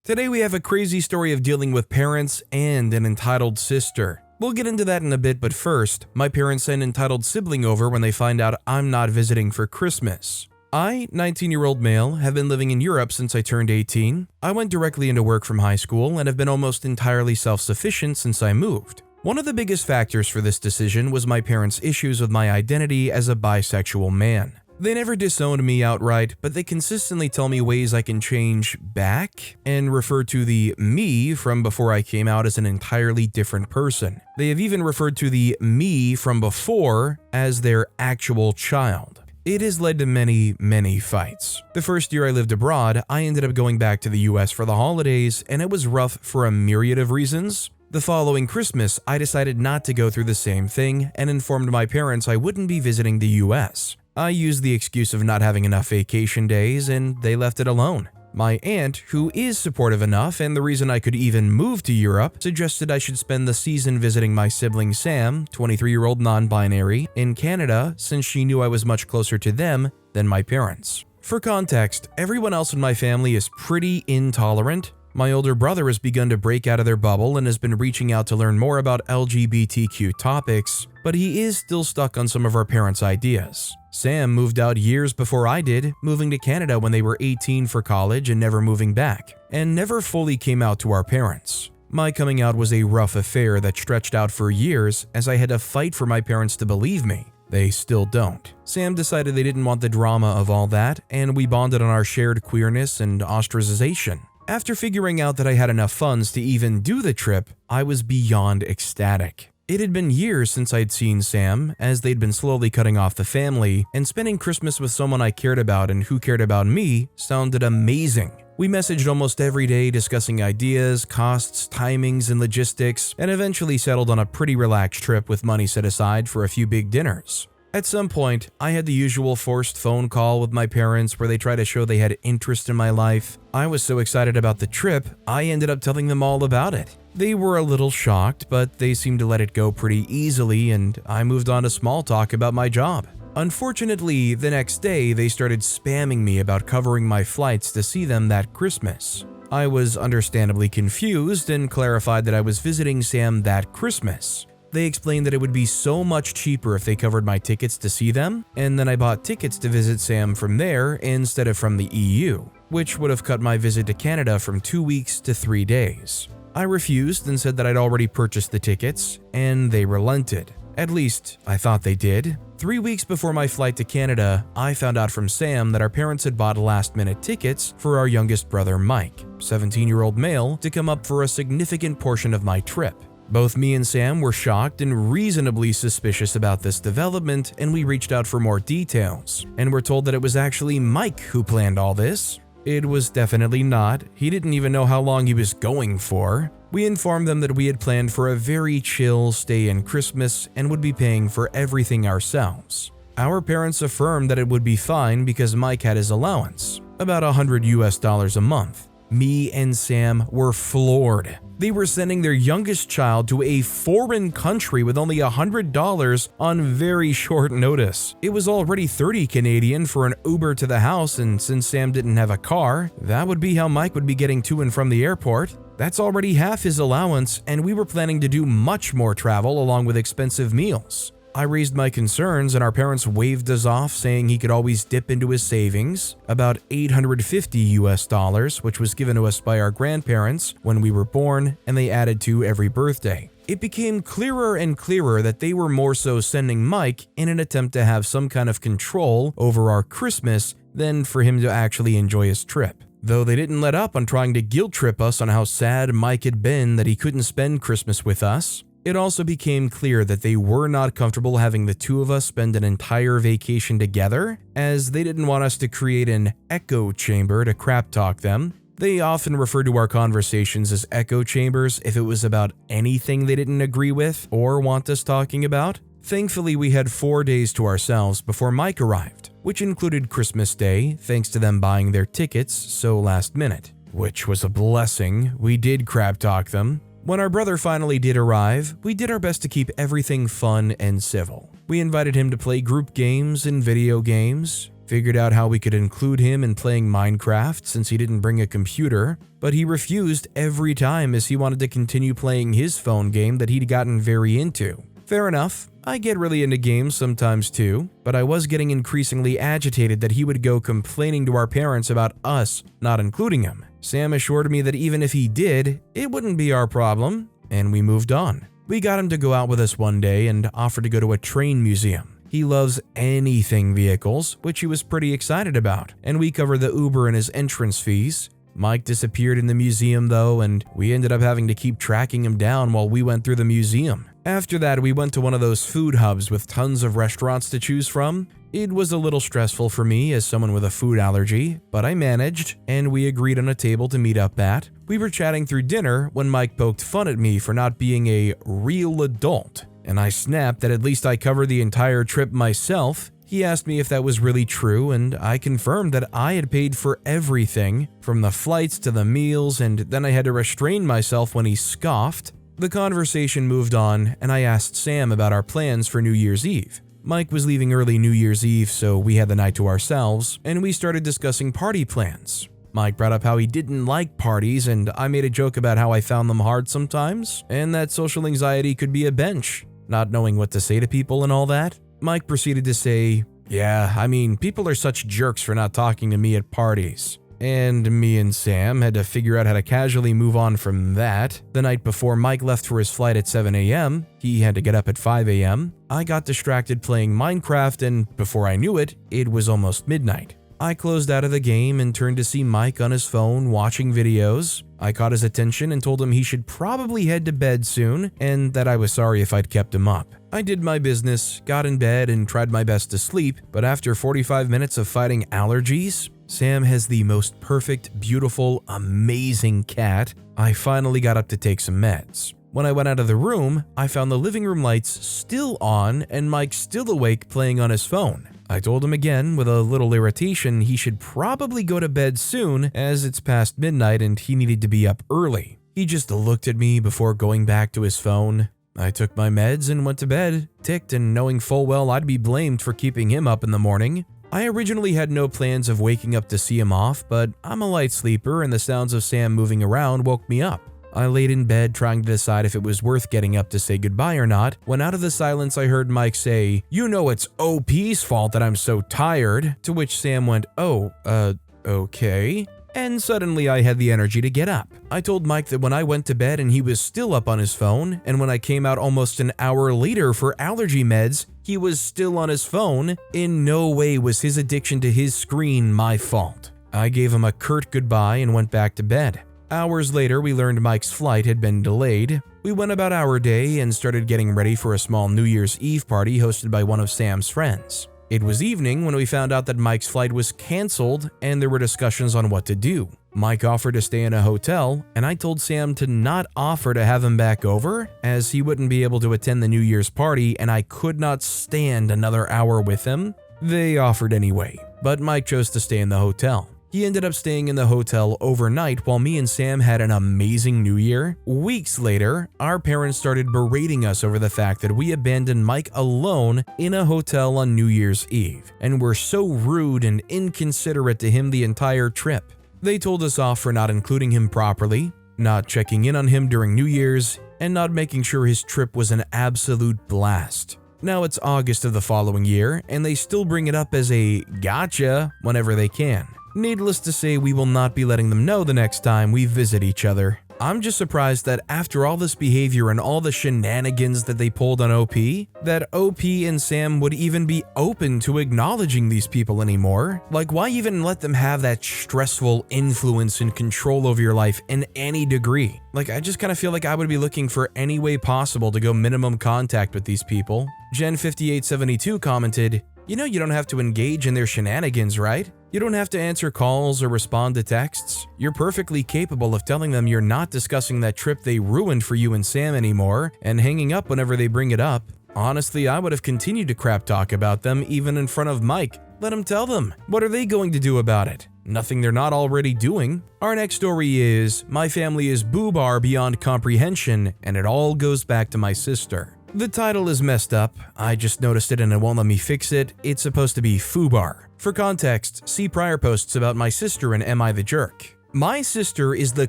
Today we have a crazy story of dealing with parents and an entitled sister. We'll get into that in a bit, but first, my parents send entitled sibling over when they find out I'm not visiting for Christmas. I, 19-year-old male, have been living in Europe since I turned 18. I went directly into work from high school and have been almost entirely self-sufficient since I moved. One of the biggest factors for this decision was my parents' issues with my identity as a bisexual man. They never disowned me outright, but they consistently tell me ways I can change back and refer to the me from before I came out as an entirely different person. They have even referred to the me from before as their actual child. It has led to many fights. The first year I lived abroad, I ended up going back to the US for the holidays, and it was rough for a myriad of reasons. The following Christmas, I decided not to go through the same thing and informed my parents I wouldn't be visiting the US. I used the excuse of not having enough vacation days, and they left it alone. My aunt, who is supportive enough and the reason I could even move to Europe, suggested I should spend the season visiting my sibling Sam, 23-year-old non-binary, in Canada since she knew I was much closer to them than my parents. For context, everyone else in my family is pretty intolerant. My older brother has begun to break out of their bubble and has been reaching out to learn more about LGBTQ topics, but he is still stuck on some of our parents' ideas. Sam moved out years before I did, moving to Canada when they were 18 for college and never moving back, and never fully came out to our parents. My coming out was a rough affair that stretched out for years as I had to fight for my parents to believe me. They still don't. Sam decided they didn't want the drama of all that, and we bonded on our shared queerness and ostracization. After figuring out that I had enough funds to even do the trip, I was beyond ecstatic. It had been years since I'd seen Sam, as they'd been slowly cutting off the family, and spending Christmas with someone I cared about and who cared about me sounded amazing. We messaged almost every day discussing ideas, costs, timings, and logistics, and eventually settled on a pretty relaxed trip with money set aside for a few big dinners. At some point, I had the usual forced phone call with my parents where they tried to show they had interest in my life. I was so excited about the trip, I ended up telling them all about it. They were a little shocked, but they seemed to let it go pretty easily, and I moved on to small talk about my job. Unfortunately, the next day they started spamming me about covering my flights to see them that Christmas. I was understandably confused and clarified that I was visiting Sam that Christmas. They explained that it would be so much cheaper if they covered my tickets to see them, and then I bought tickets to visit Sam from there instead of from the EU, which would have cut my visit to Canada from 2 weeks to 3 days. I refused and said that I'd already purchased the tickets, and they relented. At least, I thought they did. 3 weeks before my flight to Canada, I found out from Sam that our parents had bought last-minute tickets for our youngest brother Mike, 17-year-old male, to come up for a significant portion of my trip. Both me and Sam were shocked and reasonably suspicious about this development, and we reached out for more details, and were told that it was actually Mike who planned all this. It was definitely not. He didn't even know how long he was going for. We informed them that we had planned for a very chill stay in Christmas and would be paying for everything ourselves. Our parents affirmed that it would be fine because Mike had his allowance, about $100 a month. Me and Sam were floored. They were sending their youngest child to a foreign country with only $100 on very short notice. It was already $30 Canadian for an Uber to the house, and since Sam didn't have a car, that would be how Mike would be getting to and from the airport. That's already half his allowance, and we were planning to do much more travel along with expensive meals. I raised my concerns and our parents waved us off, saying he could always dip into his savings, about $850, which was given to us by our grandparents when we were born, and they added to every birthday. It became clearer and clearer that they were more so sending Mike in an attempt to have some kind of control over our Christmas than for him to actually enjoy his trip. Though they didn't let up on trying to guilt trip us on how sad Mike had been that he couldn't spend Christmas with us, it also became clear that they were not comfortable having the two of us spend an entire vacation together, as they didn't want us to create an echo chamber to crap talk them. They often refer to our conversations as echo chambers if it was about anything they didn't agree with or want us talking about. Thankfully, we had 4 days to ourselves before Mike arrived, which included Christmas Day, thanks to them buying their tickets so last minute, which was a blessing. We did crap talk them. When our brother finally did arrive, we did our best to keep everything fun and civil. We invited him to play group games and video games. figured out how we could include him in playing Minecraft since he didn't bring a computer, but he refused every time as he wanted to continue playing his phone game that he'd gotten very into. Fair enough, I get really into games sometimes too, but I was getting increasingly agitated that he would go complaining to our parents about us not including him. Sam assured me that even if he did, it wouldn't be our problem, and we moved on. We got him to go out with us one day and offered to go to a train museum. He loves anything vehicles, which he was pretty excited about, and we covered the Uber and his entrance fees. Mike disappeared in the museum though, and we ended up having to keep tracking him down while we went through the museum. After that, we went to one of those food hubs with tons of restaurants to choose from. It was a little stressful for me as someone with a food allergy, but I managed, and we agreed on a table to meet up at. We were chatting through dinner when Mike poked fun at me for not being a real adult, and I snapped that at least I covered the entire trip myself. He asked me if that was really true, and I confirmed that I had paid for everything, from the flights to the meals, and then I had to restrain myself when he scoffed. The conversation moved on, and I asked Sam about our plans for New Year's Eve. Mike was leaving early New Year's Eve, so we had the night to ourselves, and we started discussing party plans. Mike brought up how he didn't like parties, and I made a joke about how I found them hard sometimes, and that social anxiety could be a bench, not knowing what to say to people and all that. Mike proceeded to say, "Yeah, I mean, people are such jerks for not talking to me at parties." And me and Sam had to figure out how to casually move on from that. The night before Mike left for his flight at 7 a.m., he had to get up at 5 a.m. I got distracted playing Minecraft, and before I knew it, it was almost midnight. I closed out of the game and turned to see Mike on his phone watching videos. I caught his attention and told him he should probably head to bed soon and that I was sorry if I'd kept him up. I did my business, got in bed, and tried my best to sleep, but after 45 minutes of fighting allergies, Sam has the most perfect, beautiful, amazing cat. I finally got up to take some meds. When I went out of the room, I found the living room lights still on and Mike still awake playing on his phone. I told him again with a little irritation he should probably go to bed soon as it's past midnight and he needed to be up early. He just looked at me before going back to his phone. I took my meds and went to bed, ticked and knowing full well I'd be blamed for keeping him up in the morning. I originally had no plans of waking up to see him off, but I'm a light sleeper and the sounds of Sam moving around woke me up. I laid in bed trying to decide if it was worth getting up to say goodbye or not, when out of the silence I heard Mike say, "You know it's OP's fault that I'm so tired," to which Sam went, okay. And suddenly I had the energy to get up. I told Mike that when I went to bed and he was still up on his phone, and when I came out almost an hour later for allergy meds, he was still on his phone. In no way was his addiction to his screen my fault. I gave him a curt goodbye and went back to bed. Hours later, we learned Mike's flight had been delayed. We went about our day and started getting ready for a small New Year's Eve party hosted by one of Sam's friends. It was evening when we found out that Mike's flight was canceled and there were discussions on what to do. Mike offered to stay in a hotel, and I told Sam to not offer to have him back over as he wouldn't be able to attend the New Year's party and I could not stand another hour with him. They offered anyway, but Mike chose to stay in the hotel. He ended up staying in the hotel overnight while me and Sam had an amazing New Year. Weeks later, our parents started berating us over the fact that we abandoned Mike alone in a hotel on New Year's Eve, and were so rude and inconsiderate to him the entire trip. They told us off for not including him properly, not checking in on him during New Year's, and not making sure his trip was an absolute blast. Now it's August of the following year, and they still bring it up as a gotcha whenever they can. Needless to say, we will not be letting them know the next time we visit each other. I'm just surprised that after all this behavior and all the shenanigans that they pulled on OP, that OP and Sam would even be open to acknowledging these people anymore. Like, why even let them have that stressful influence and control over your life in any degree? Like, I just kind of feel like I would be looking for any way possible to go minimum contact with these people. Jen5872 commented, "You know you don't have to engage in their shenanigans, right? You don't have to answer calls or respond to texts. You're perfectly capable of telling them you're not discussing that trip they ruined for you and Sam anymore and hanging up whenever they bring it up. Honestly, I would have continued to crap talk about them even in front of Mike. Let him tell them. What are they going to do about it? Nothing they're not already doing." Our next story is, "My family is BUBAR beyond comprehension, and it all goes back to my sister." The title is messed up. I just noticed it and it won't let me fix it. It's supposed to be FUBAR. For context, see prior posts about my sister and Am I the Jerk? My sister is the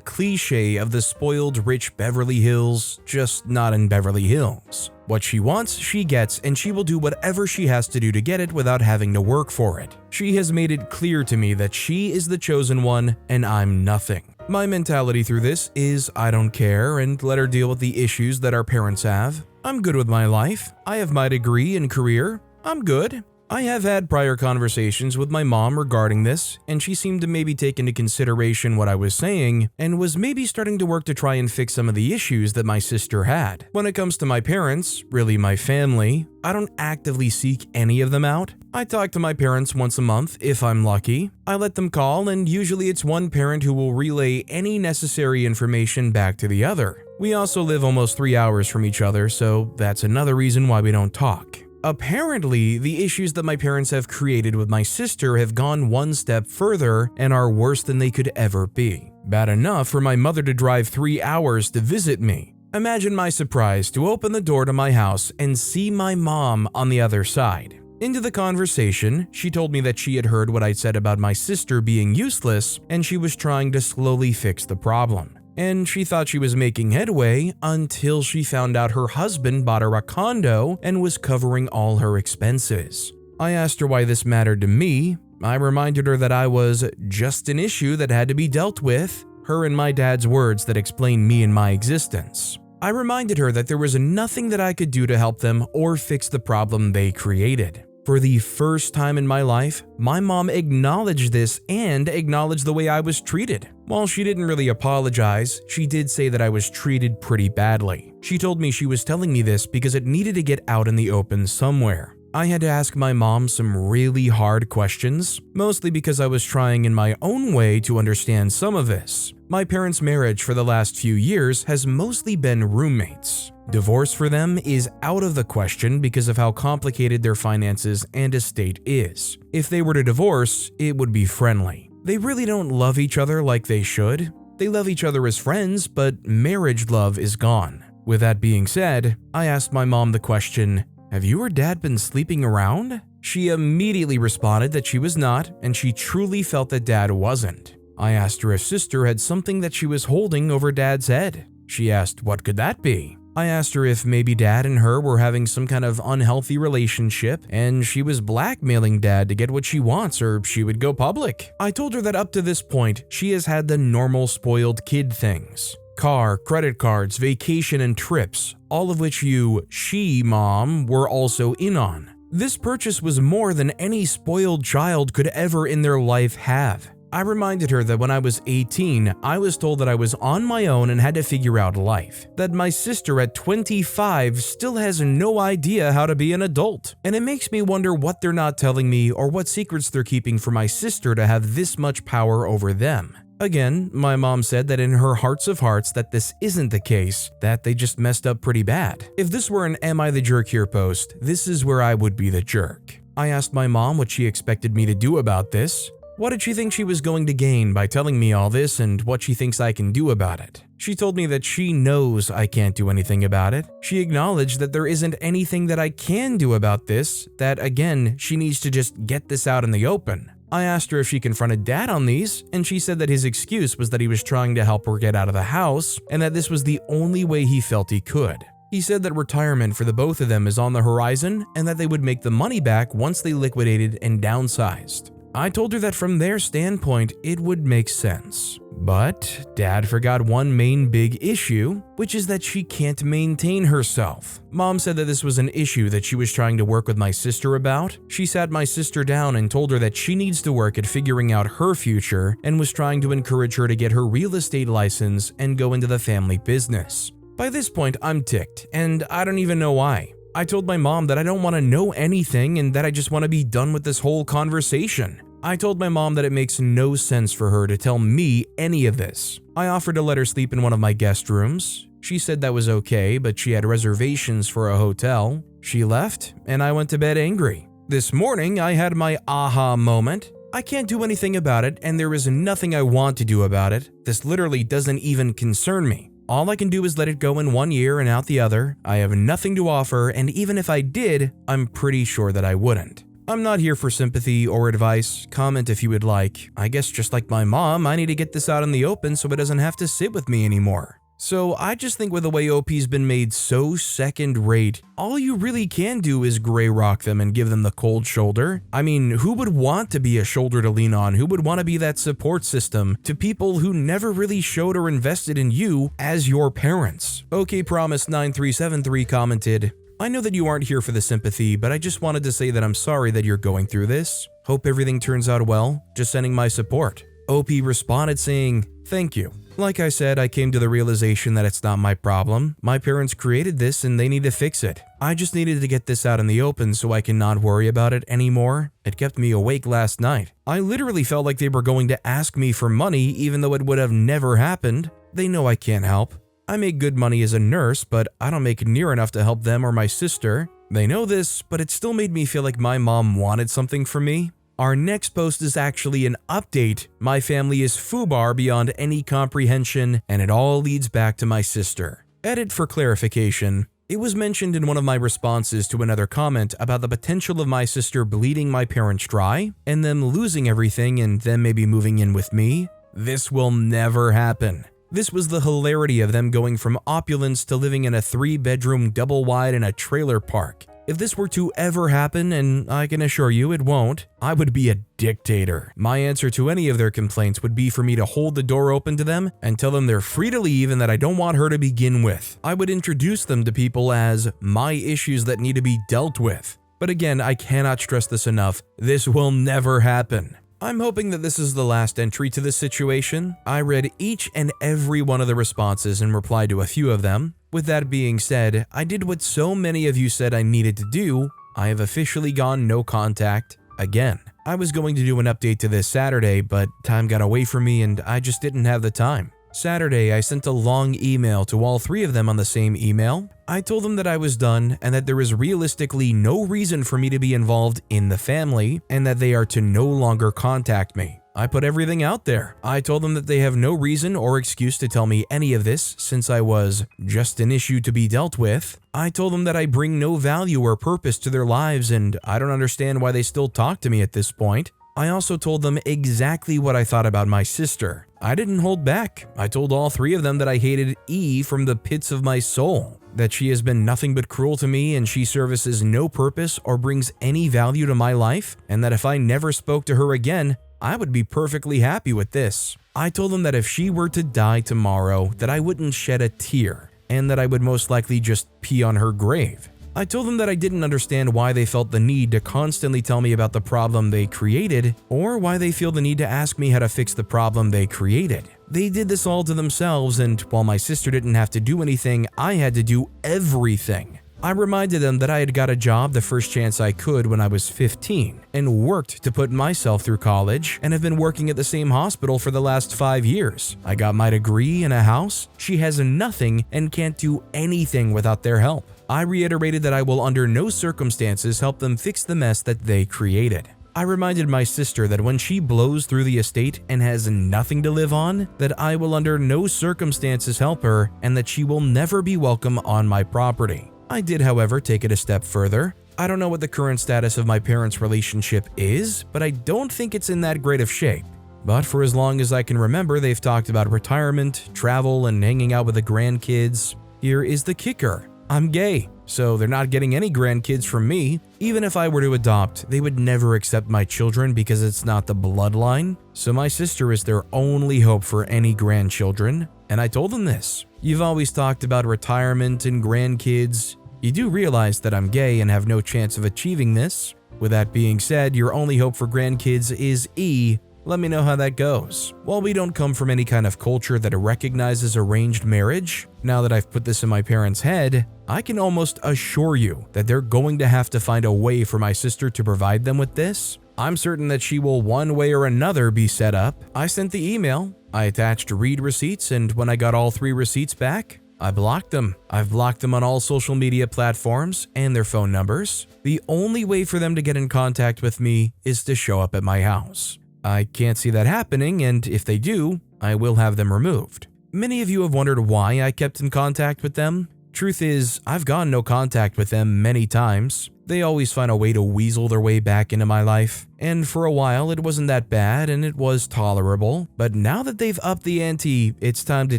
cliche of the spoiled rich Beverly Hills, just not in Beverly Hills. What she wants, she gets, and she will do whatever she has to do to get it without having to work for it. She has made it clear to me that she is the chosen one and I'm nothing. My mentality through this is I don't care and let her deal with the issues that our parents have. I'm good with my life. I have my degree and career. I'm good. I have had prior conversations with my mom regarding this, and she seemed to maybe take into consideration what I was saying and was maybe starting to work to try and fix some of the issues that my sister had. When it comes to my parents, really my family, I don't actively seek any of them out. I talk to my parents once a month if I'm lucky. I let them call, and usually it's one parent who will relay any necessary information back to the other. We also live almost 3 hours from each other, so that's another reason why we don't talk. Apparently, the issues that my parents have created with my sister have gone one step further and are worse than they could ever be. Bad enough for my mother to drive 3 hours to visit me. Imagine my surprise to open the door to my house and see my mom on the other side. Into the conversation, she told me that she had heard what I'd said about my sister being useless and she was trying to slowly fix the problem. And she thought she was making headway until she found out her husband bought her a condo and was covering all her expenses. I asked her why this mattered to me. I reminded her that I was just an issue that had to be dealt with, her and my dad's words that explained me and my existence. I reminded her that there was nothing that I could do to help them or fix the problem they created. For the first time in my life, my mom acknowledged this and acknowledged the way I was treated. While she didn't really apologize, she did say that I was treated pretty badly. She told me she was telling me this because it needed to get out in the open somewhere. I had to ask my mom some really hard questions, mostly because I was trying in my own way to understand some of this. My parents' marriage for the last few years has mostly been roommates. Divorce for them is out of the question because of how complicated their finances and estate is. If they were to divorce, it would be friendly. They really don't love each other like they should. They love each other as friends, but marriage love is gone. With that being said, I asked my mom the question, "Have you or dad been sleeping around?" She immediately responded that she was not, and she truly felt that dad wasn't. I asked her if sister had something that she was holding over dad's head. She asked, "What could that be?" I asked her if maybe dad and her were having some kind of unhealthy relationship and she was blackmailing dad to get what she wants or she would go public. I told her that up to this point, she has had the normal spoiled kid things. Car, credit cards, vacation, and trips, all of which she, mom, were also in on. This purchase was more than any spoiled child could ever in their life have. I reminded her that when I was 18, I was told that I was on my own and had to figure out life. That my sister at 25 still has no idea how to be an adult. And it makes me wonder what they're not telling me or what secrets they're keeping for my sister to have this much power over them. Again, my mom said that in her hearts of hearts that this isn't the case, that they just messed up pretty bad. If this were an Am I the Jerk Here post, this is where I would be the jerk. I asked my mom what she expected me to do about this. What did she think she was going to gain by telling me all this and what she thinks I can do about it? She told me that she knows I can't do anything about it. She acknowledged that there isn't anything that I can do about this, that again, she needs to just get this out in the open. I asked her if she confronted dad on these, and she said that his excuse was that he was trying to help her get out of the house and that this was the only way he felt he could. He said that retirement for the both of them is on the horizon and that they would make the money back once they liquidated and downsized. I told her that from their standpoint, it would make sense. But dad forgot one main big issue, which is that she can't maintain herself. Mom said that this was an issue that she was trying to work with my sister about. She sat my sister down and told her that she needs to work at figuring out her future and was trying to encourage her to get her real estate license and go into the family business. By this point, I'm ticked, and I don't even know why. I told my mom that I don't want to know anything and that I just want to be done with this whole conversation. I told my mom that it makes no sense for her to tell me any of this. I offered to let her sleep in one of my guest rooms. She said that was okay, but she had reservations for a hotel. She left, and I went to bed angry. This morning, I had my aha moment. I can't do anything about it, and there is nothing I want to do about it. This literally doesn't even concern me. All I can do is let it go in one ear and out the other. I have nothing to offer, and even if I did, I'm pretty sure that I wouldn't. I'm not here for sympathy or advice. Comment if you would like. I guess just like my mom, I need to get this out in the open so it doesn't have to sit with me anymore. So I just think with the way OP's been made so second-rate, all you really can do is gray rock them and give them the cold shoulder. I mean, who would want to be a shoulder to lean on? Who would want to be that support system to people who never really showed or invested in you as your parents? OK Promise 9373 commented, I know that you aren't here for the sympathy, but I just wanted to say that I'm sorry that you're going through this. Hope everything turns out well. Just sending my support. OP responded saying, thank you. Like I said, I came to the realization that it's not my problem. My parents created this and they need to fix it. I just needed to get this out in the open so I can not worry about it anymore. It kept me awake last night. I literally felt like they were going to ask me for money even though it would have never happened. They know I can't help. I make good money as a nurse, but I don't make near enough to help them or my sister. They know this, but it still made me feel like my mom wanted something from me. Our next post is actually an update. My family is FUBAR beyond any comprehension, and it all leads back to my sister. Edit for clarification. It was mentioned in one of my responses to another comment about the potential of my sister bleeding my parents dry, and them losing everything and them maybe moving in with me. This will never happen. This was the hilarity of them going from opulence to living in a 3-bedroom double wide in a trailer park. If this were to ever happen, and I can assure you it won't, I would be a dictator. My answer to any of their complaints would be for me to hold the door open to them and tell them they're free to leave and that I don't want her to begin with. I would introduce them to people as my issues that need to be dealt with. But again, I cannot stress this enough. This will never happen. I'm hoping that this is the last entry to this situation. I read each and every one of the responses and replied to a few of them. With that being said, I did what so many of you said I needed to do. I have officially gone no contact again. I was going to do an update to this Saturday, but time got away from me and I just didn't have the time. Saturday, I sent a long email to all 3 of them on the same email. I told them that I was done and that there is realistically no reason for me to be involved in the family and that they are to no longer contact me. I put everything out there. I told them that they have no reason or excuse to tell me any of this since I was just an issue to be dealt with. I told them that I bring no value or purpose to their lives and I don't understand why they still talk to me at this point. I also told them exactly what I thought about my sister. I didn't hold back. I told all 3 of them that I hated E from the pits of my soul, that she has been nothing but cruel to me and she services no purpose or brings any value to my life, and that if I never spoke to her again, I would be perfectly happy with this. I told them that if she were to die tomorrow, that I wouldn't shed a tear, and that I would most likely just pee on her grave. I told them that I didn't understand why they felt the need to constantly tell me about the problem they created, or why they feel the need to ask me how to fix the problem they created. They did this all to themselves, and while my sister didn't have to do anything, I had to do everything. I reminded them that I had got a job the first chance I could when I was 15 and worked to put myself through college and have been working at the same hospital for the last 5 years. I got my degree and a house. She has nothing and can't do anything without their help. I reiterated that I will under no circumstances help them fix the mess that they created. I reminded my sister that when she blows through the estate and has nothing to live on, that I will under no circumstances help her and that she will never be welcome on my property. I did, however, take it a step further. I don't know what the current status of my parents' relationship is, but I don't think it's in that great of shape. But for as long as I can remember, they've talked about retirement, travel, and hanging out with the grandkids. Here is the kicker. I'm gay, so they're not getting any grandkids from me. Even if I were to adopt, they would never accept my children because it's not the bloodline. So my sister is their only hope for any grandchildren, and I told them this. You've always talked about retirement and grandkids. You do realize that I'm gay and have no chance of achieving this. With that being said, your only hope for grandkids is E. Let me know how that goes. While we don't come from any kind of culture that recognizes arranged marriage, now that I've put this in my parents' head, I can almost assure you that they're going to have to find a way for my sister to provide them with this. I'm certain that she will one way or another be set up. I sent the email, I attached read receipts, and when I got all 3 receipts back, I blocked them. I've blocked them on all social media platforms and their phone numbers. The only way for them to get in contact with me is to show up at my house. I can't see that happening, and if they do, I will have them removed. Many of you have wondered why I kept in contact with them. Truth is, I've gotten no contact with them many times. They always find a way to weasel their way back into my life. And for a while, it wasn't that bad and it was tolerable. But now that they've upped the ante, it's time to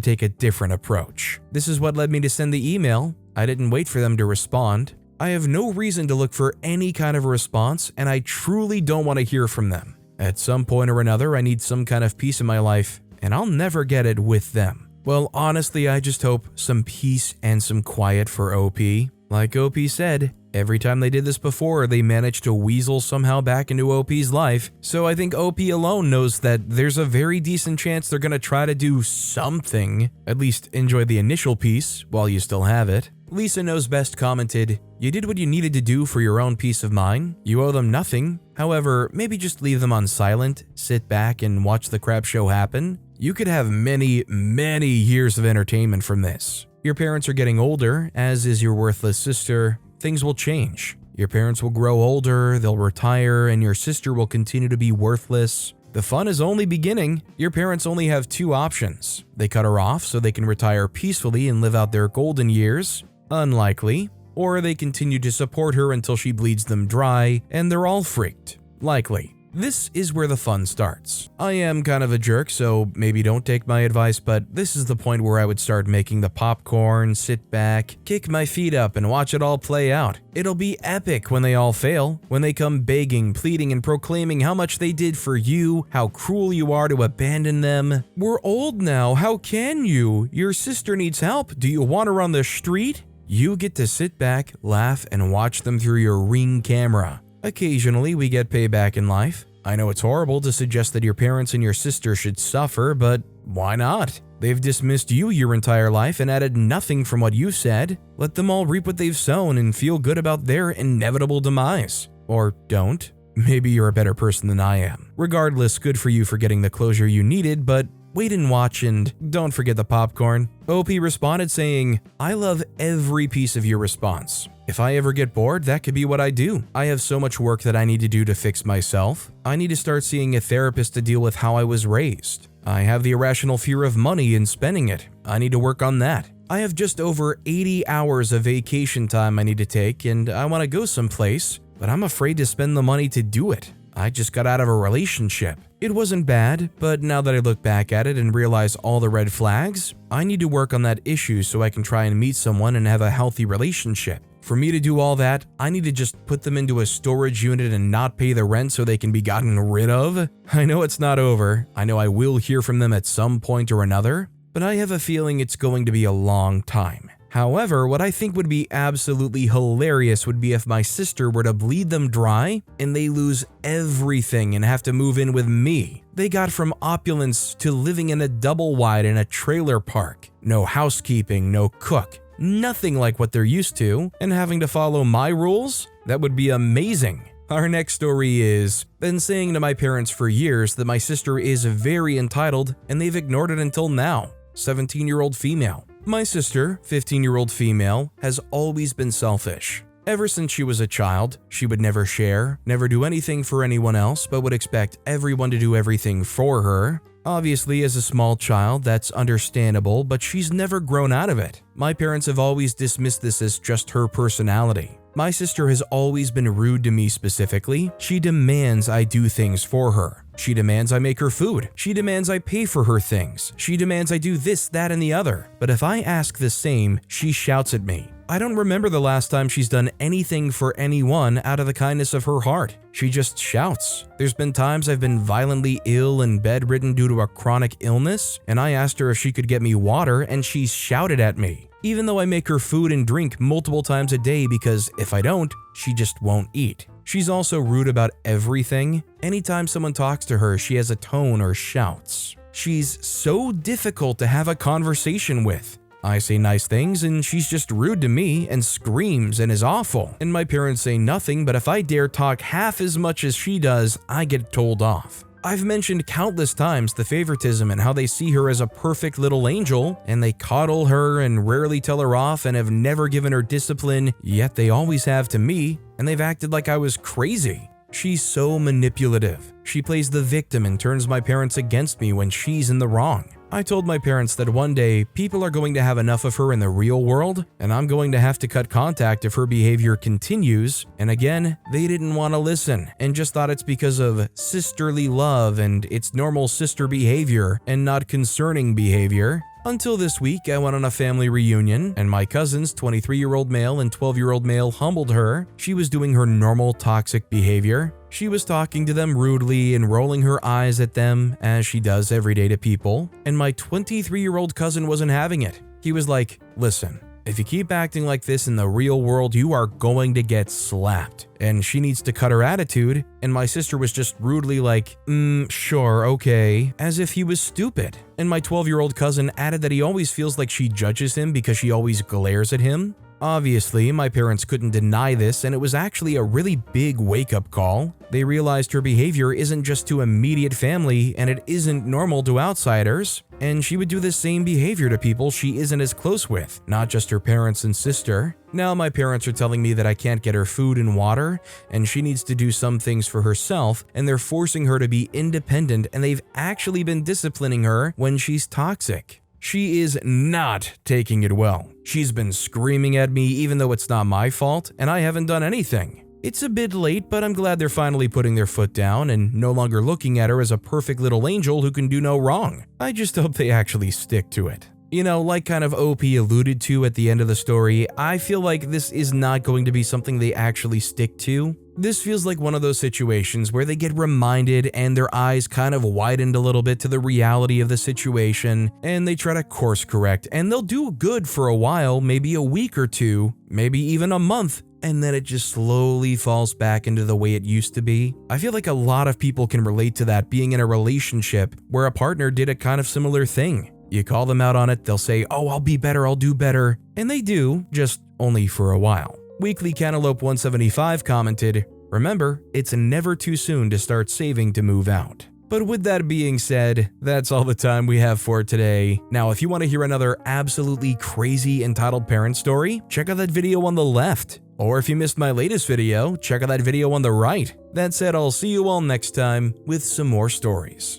take a different approach. This is what led me to send the email. I didn't wait for them to respond. I have no reason to look for any kind of a response, and I truly don't want to hear from them. At some point or another, I need some kind of peace in my life, and I'll never get it with them. Well, honestly, I just hope some peace and some quiet for OP. Like OP said, every time they did this before, they managed to weasel somehow back into OP's life. So I think OP alone knows that there's a very decent chance they're gonna try to do something. At least enjoy the initial peace while you still have it. Lisa Knows Best commented, "You did what you needed to do for your own peace of mind. You owe them nothing. However, maybe just leave them on silent, sit back and watch the crap show happen. You could have many, many years of entertainment from this. Your parents are getting older, as is your worthless sister. Things will change. Your parents will grow older, they'll retire, and your sister will continue to be worthless. The fun is only beginning. Your parents only have two options. They cut her off so they can retire peacefully and live out their golden years. Unlikely. Or they continue to support her until she bleeds them dry, and they're all freaked. Likely. This is where the fun starts. I am kind of a jerk, so maybe don't take my advice, but this is the point where I would start making the popcorn, sit back, kick my feet up, and watch it all play out. It'll be epic when they all fail, when they come begging, pleading, and proclaiming how much they did for you, how cruel you are to abandon them. We're old now, how can you? Your sister needs help, do you want her on the street? You get to sit back, laugh, and watch them through your Ring camera. Occasionally, we get payback in life. I know it's horrible to suggest that your parents and your sister should suffer, but why not? They've dismissed you your entire life and added nothing from what you said. Let them all reap what they've sown and feel good about their inevitable demise. Or don't. Maybe you're a better person than I am. Regardless, good for you for getting the closure you needed, but wait and watch and don't forget the popcorn. OP responded saying, "I love every piece of your response. If I ever get bored, that could be what I do. I have so much work that I need to do to fix myself. I need to start seeing a therapist to deal with how I was raised. I have the irrational fear of money and spending it. I need to work on that. I have just over 80 hours of vacation time I need to take and I want to go someplace, but I'm afraid to spend the money to do it. I just got out of a relationship. It wasn't bad, but now that I look back at it and realize all the red flags, I need to work on that issue so I can try and meet someone and have a healthy relationship. For me to do all that, I need to just put them into a storage unit and not pay the rent so they can be gotten rid of. I know it's not over. I know I will hear from them at some point or another, but I have a feeling it's going to be a long time. However, what I think would be absolutely hilarious would be if my sister were to bleed them dry and they lose everything and have to move in with me. They got from opulence to living in a double wide in a trailer park. No housekeeping, no cook. Nothing like what they're used to, and having to follow my rules? That would be amazing. Our next story is, been saying to my parents for years that my sister is very entitled and they've ignored it until now. 17-year-old female. My sister, 15-year-old female, has always been selfish. Ever since she was a child, she would never share, never do anything for anyone else, but would expect everyone to do everything for her. Obviously, as a small child, that's understandable, but she's never grown out of it. My parents have always dismissed this as just her personality. My sister has always been rude to me specifically. She demands I do things for her. She demands I make her food. She demands I pay for her things. She demands I do this, that, and the other. But if I ask the same, she shouts at me. I don't remember the last time she's done anything for anyone out of the kindness of her heart. She just shouts. There's been times I've been violently ill and bedridden due to a chronic illness, and I asked her if she could get me water, and she's shouted at me. Even though I make her food and drink multiple times a day because if I don't, she just won't eat. She's also rude about everything. Anytime someone talks to her, she has a tone or shouts. She's so difficult to have a conversation with. I say nice things and she's just rude to me and screams and is awful. And my parents say nothing, but if I dare talk half as much as she does, I get told off. I've mentioned countless times the favoritism and how they see her as a perfect little angel, and they coddle her and rarely tell her off and have never given her discipline, yet they always have to me, and they've acted like I was crazy. She's so manipulative. She plays the victim and turns my parents against me when she's in the wrong. I told my parents that one day people are going to have enough of her in the real world, and I'm going to have to cut contact if her behavior continues, and again, they didn't want to listen and just thought it's because of sisterly love and it's normal sister behavior and not concerning behavior. Until this week, I went on a family reunion, and my cousin's 23-year-old male and 12-year-old male humbled her. She was doing her normal toxic behavior. She was talking to them rudely and rolling her eyes at them, as she does every day to people, and my 23-year-old cousin wasn't having it. He was like, "Listen, if you keep acting like this in the real world, you are going to get slapped." And she needs to cut her attitude, and my sister was just rudely like, sure, okay, as if he was stupid. And my 12-year-old cousin added that he always feels like she judges him because she always glares at him. Obviously, my parents couldn't deny this, and it was actually a really big wake-up call. They realized her behavior isn't just to immediate family, and it isn't normal to outsiders, and she would do the same behavior to people she isn't as close with, not just her parents and sister. Now my parents are telling me that I can't get her food and water, and she needs to do some things for herself, and they're forcing her to be independent, and they've actually been disciplining her when she's toxic. She is not taking it well. She's been screaming at me even though it's not my fault, and I haven't done anything. It's a bit late, but I'm glad they're finally putting their foot down and no longer looking at her as a perfect little angel who can do no wrong. I just hope they actually stick to it. You know, like kind of OP alluded to at the end of the story, I feel like this is not going to be something they actually stick to. This feels like one of those situations where they get reminded and their eyes kind of widened a little bit to the reality of the situation, and they try to course correct, and they'll do good for a while, maybe a week or two, maybe even a month, and then it just slowly falls back into the way it used to be. I feel like a lot of people can relate to that, being in a relationship where a partner did a kind of similar thing. You call them out on it, they'll say, "Oh, I'll be better, I'll do better," and they do, just only for a while. Weekly Cantaloupe 175 commented, "Remember, it's never too soon to start saving to move out." But with that being said, that's all the time we have for today. Now, if you want to hear another absolutely crazy entitled parent story, check out that video on the left. Or if you missed my latest video, check out that video on the right. That said, I'll see you all next time with some more stories.